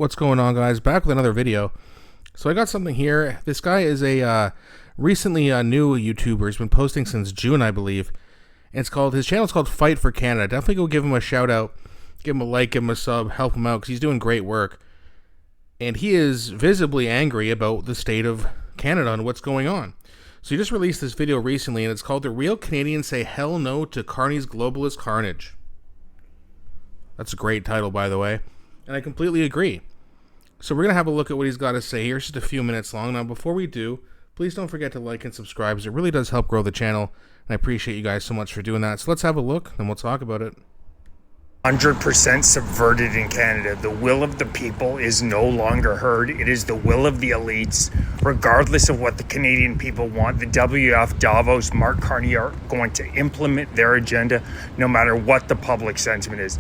What's going on, guys? Back with another video. So I got something here. This guy is a recently new YouTuber. He's been posting since June, I believe. And his channel's called Fight for Canada. Definitely go give him a shout out, give him a like, give him a sub, help him out because he's doing great work. And he is visibly angry about the state of Canada and what's going on. So he just released this video recently, and it's called "The Real Canadians Say Hell No to Carney's Globalist Carnage." That's a great title, by the way. And I completely agree. So we're going to have a look at what he's got to say here. It's just a few minutes long. Now, before we do, please don't forget to like and subscribe, because it really does help grow the channel. And I appreciate you guys so much for doing that. So let's have a look, and we'll talk about it. 100% subverted in Canada. The will of the people is no longer heard. It is the will of the elites. Regardless of what the Canadian people want, the WF, Davos, Mark Carney are going to implement their agenda no matter what the public sentiment is.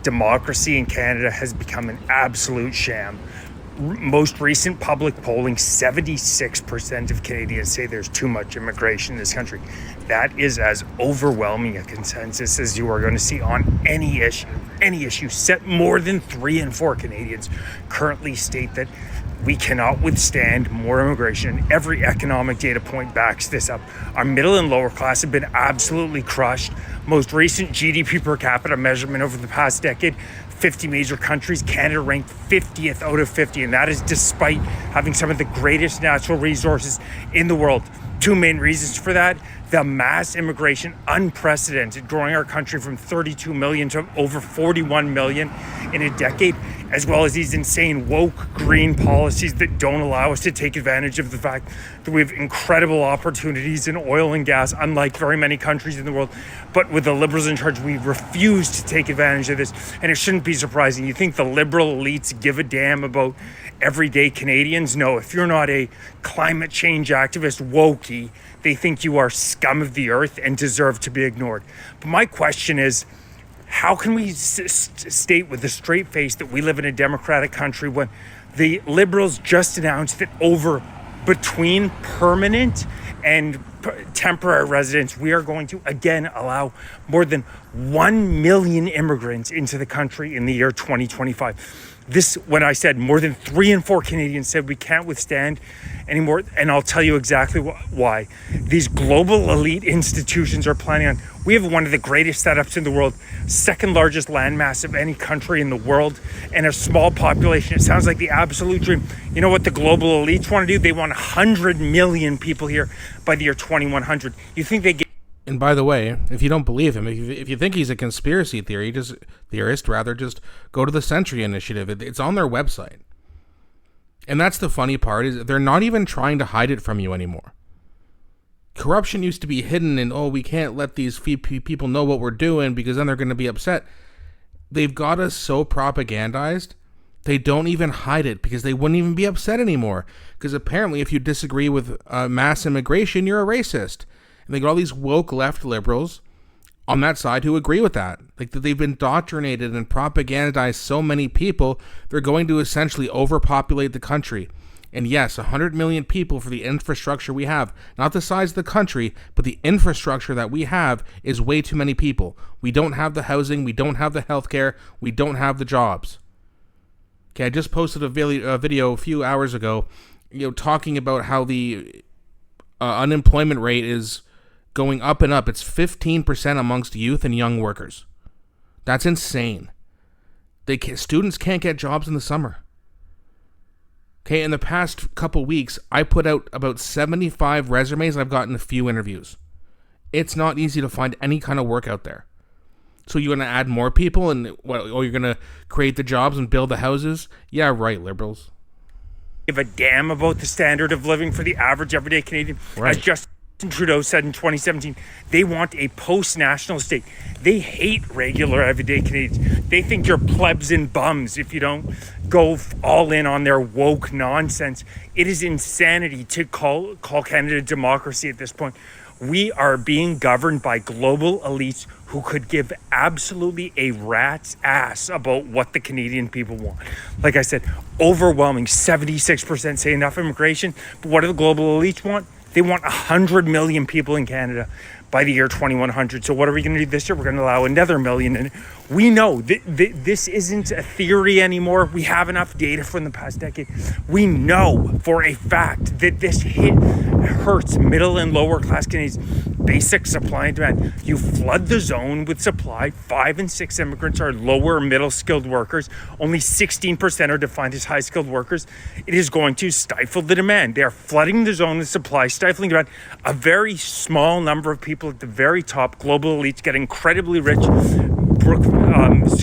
Democracy in Canada has become an absolute sham. Most recent public polling, 76% of Canadians say there's too much immigration in this country. That is as overwhelming a consensus as you are going to see on any issue. Any issue. More than 3 in 4 Canadians currently state that we cannot withstand more immigration, and every economic data point backs this up. Our middle and lower class have been absolutely crushed. Most recent GDP per capita measurement over the past decade, 50 major countries, Canada ranked 50th out of 50, and that is despite having some of the greatest natural resources in the world. 2 main reasons for that: the mass immigration, unprecedented, growing our country from 32 million to over 41 million in a decade, as well as these insane woke green policies that don't allow us to take advantage of the fact that we have incredible opportunities in oil and gas, unlike very many countries in the world. But with the Liberals in charge, we refuse to take advantage of this. And it shouldn't be surprising. You think the Liberal elites give a damn about everyday Canadians? No, if you're not a climate change activist wokey, they think you are scum of the earth and deserve to be ignored. But my question is, how can we state with a straight face that we live in a democratic country when the Liberals just announced that between permanent and temporary residents, we are going to again allow more than 1 million immigrants into the country in the year 2025. This, when I said more than 3 in 4 Canadians said we can't withstand anymore, and I'll tell you exactly why. These global elite institutions are planning on, we have one of the greatest setups in the world, second largest landmass of any country in the world, and a small population. It sounds like the absolute dream. You know what the global elites want to do? They want 100 million people here by the year 2100. You think they get... And by the way, if you don't believe him, if you think he's a conspiracy theorist, just go to the Century Initiative. It's on their website. And that's the funny part, is they're not even trying to hide it from you anymore. Corruption used to be hidden and, we can't let these people know what we're doing because then they're going to be upset. They've got us so propagandized, they don't even hide it because they wouldn't even be upset anymore. Because apparently if you disagree with mass immigration, you're a racist. And they got all these woke left liberals on that side who agree with that. Like, that they've indoctrinated and propagandized so many people, they're going to essentially overpopulate the country. And yes, 100 million people for the infrastructure we have, not the size of the country, but the infrastructure that we have is way too many people. We don't have the housing, we don't have the healthcare, we don't have the jobs. Okay, I just posted a video a few hours ago, talking about how the unemployment rate is going up and up. It's 15% amongst youth and young workers. That's insane. Students can't get jobs in the summer. Okay, in the past couple weeks, I put out about 75 resumes. I've gotten a few interviews. It's not easy to find any kind of work out there. So you're going to add more people and you're going to create the jobs and build the houses? Yeah, right, Liberals. Give a damn about the standard of living for the average everyday Canadian. Right. As Justin Trudeau said in 2017, they want a post-national state. They hate regular everyday Canadians. They think you're plebs and bums if you don't go all in on their woke nonsense. It is insanity to call Canada democracy at this point. We are being governed by global elites who could give absolutely a rat's ass about what the Canadian people want. Like I said, overwhelming 76% say enough immigration. But what do the global elites want? They want 100 million people in Canada by the year 2100. So what are we going to do this year? We're going to allow another million. And we know this isn't a theory anymore. We have enough data from the past decade. We know for a fact that this hurts middle and lower class Canadians. Basic supply and demand. You flood the zone with supply. 5 in 6 immigrants are lower middle skilled workers. Only 16% are defined as high skilled workers. It is going to stifle the demand. They are flooding the zone with supply, stifling demand. A very small number of people at the very top, global elites, get incredibly rich.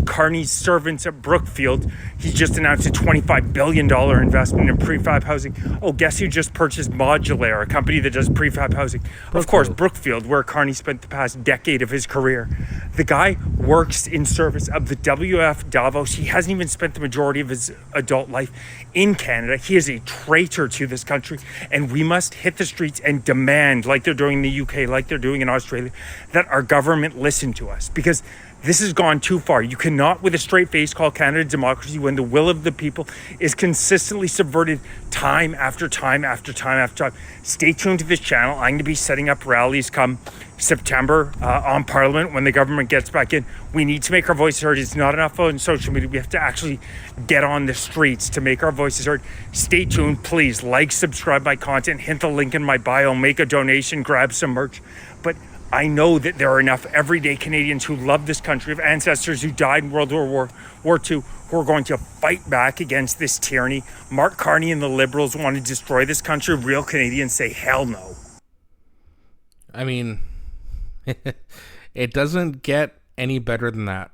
Carney's servants at Brookfield, he just announced a $25 billion investment in prefab housing. Oh, guess who just purchased Modulaire, a company that does prefab housing? Of course, Brookfield, where Carney spent the past decade of his career. The guy works in service of the WF Davos. He hasn't even spent the majority of his adult life in Canada. He is a traitor to this country, and we must hit the streets and demand, like they're doing in the UK, like they're doing in Australia, that our government listen to us, because this has gone too far. You cannot, with a straight face, call Canada democracy when the will of the people is consistently subverted time after time after time after time. Stay tuned to this channel. I'm going to be setting up rallies come September on Parliament when the government gets back in. We need to make our voices heard. It's not enough on social media. We have to actually get on the streets to make our voices heard. Stay tuned. Please like, subscribe my content, hit the link in my bio, make a donation, grab some merch. But I know that there are enough everyday Canadians who love this country, of ancestors who died in World War II, who are going to fight back against this tyranny. Mark Carney and the Liberals want to destroy this country. Real Canadians say hell no. I mean, it doesn't get any better than that.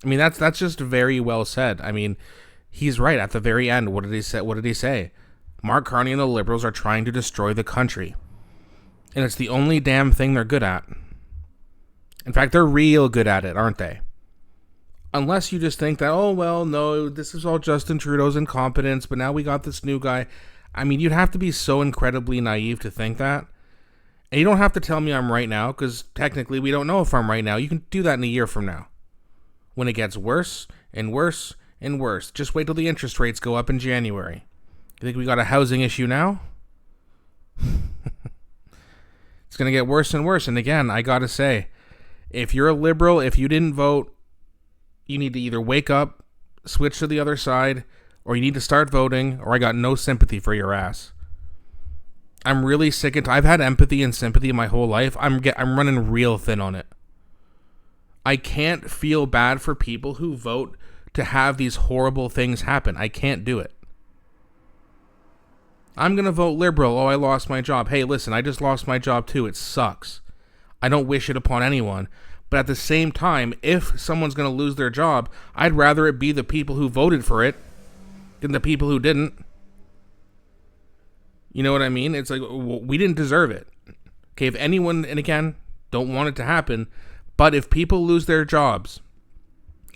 I mean, that's just very well said. I mean, he's right. At the very end, what did he say? Mark Carney and the Liberals are trying to destroy the country. And it's the only damn thing they're good at. In fact, they're real good at it, aren't they? Unless you just think that, oh, well, no, this is all Justin Trudeau's incompetence, but now we got this new guy. I mean, you'd have to be so incredibly naive to think that. And you don't have to tell me I'm right now, because technically we don't know if I'm right now. You can do that in a year from now, when it gets worse and worse and worse. Just wait till the interest rates go up in January. You think we got a housing issue now? It's going to get worse and worse. And again, I got to say, if you're a liberal, if you didn't vote, you need to either wake up, switch to the other side, or you need to start voting, or I got no sympathy for your ass. I'm really sick and I've had empathy and sympathy my whole life. I'm running real thin on it. I can't feel bad for people who vote to have these horrible things happen. I can't do it. I'm going to vote Liberal. Oh, I lost my job. Hey, listen, I just lost my job too. It sucks. I don't wish it upon anyone. But at the same time, if someone's going to lose their job, I'd rather it be the people who voted for it than the people who didn't. You know what I mean? It's like, we didn't deserve it. Okay, if anyone, and again, don't want it to happen, but if people lose their jobs,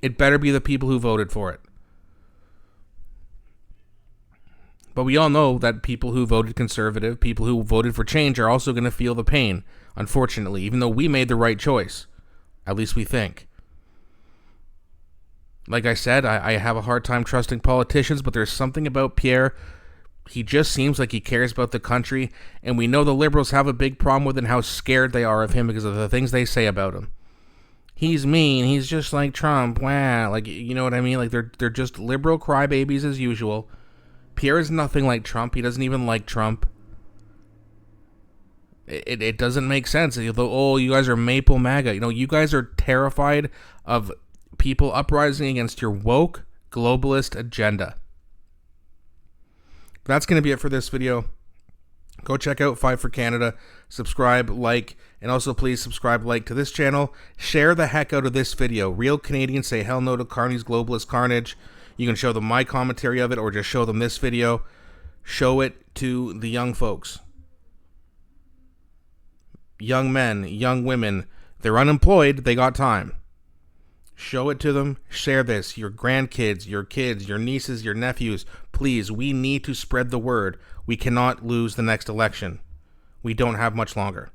it better be the people who voted for it. But we all know that people who voted conservative, people who voted for change, are also going to feel the pain, unfortunately, even though we made the right choice. At least we think. Like I said, I have a hard time trusting politicians, but there's something about Pierre. He just seems like he cares about the country, and we know the Liberals have a big problem with it and how scared they are of him because of the things they say about him. He's mean, he's just like Trump, wow, like, you know what I mean? Like, they're just liberal crybabies as usual. Pierre is nothing like Trump. He doesn't even like Trump. It doesn't make sense. Oh, you guys are Maple MAGA. You know, you guys are terrified of people uprising against your woke globalist agenda. That's going to be it for this video. Go check out Fight for Canada. Subscribe, like, and also please subscribe, like to this channel. Share the heck out of this video. Real Canadians say hell no to Carney's globalist carnage. You can show them my commentary of it or just show them this video. Show it to the young folks. Young men, young women. They're unemployed. They got time. Show it to them. Share this. Your grandkids, your kids, your nieces, your nephews. Please, we need to spread the word. We cannot lose the next election. We don't have much longer.